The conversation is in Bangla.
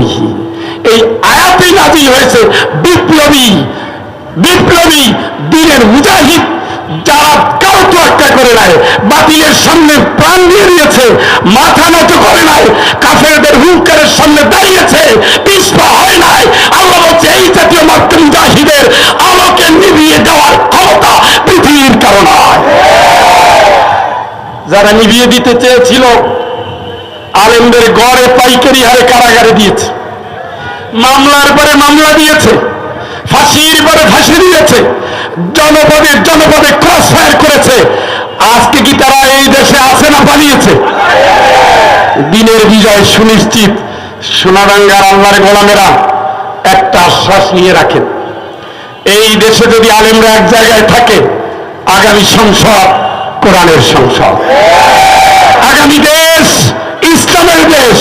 রাসূলিহি। এই আয়াতই নাযিল হয়েছে বিপ্লবী বিপ্লবী দিনের মুজাহিদ যারা কারো তোয়াক্কা করে নাই, বাতিলের সামনে প্রাণ দিয়ে দিয়েছে, মাথা নত করে নাই, কাফেরদের হুঙ্কারের সামনে দাঁড়িয়েছে, পিছপা হয় নাই। আল্লাহ বলছে এই জাতীয় মাত্র মুজাহিদের আলোকে নিভিয়ে দেওয়ার ক্ষমতা পৃথিবীর কারো নয়। যারা নিভিয়ে দিতে চেয়েছিল আলেমদের গড়ে পাইকারি হারে কারাগারে দিয়েছে, মামলার পরে মামলা দিয়েছে, ফাঁসির পরে ফাঁসি দিয়েছে, জনপদে জনপদে ক্রস ফায়ার করেছে। আজকে কি তারা এই দেশে আছে না পালিয়েছে? দিনের বিজয় সুনিশ্চিত। সোনারাঙ্গার আল্লাহর গোলামেরা একটা আশ্বাস নিয়ে রাখেন, এই দেশে যদি আলেমরা এক জায়গায় থাকে, আগামী সংসদ কোরআনের সংসদ, আগামী দেশ ইসলামের দেশ।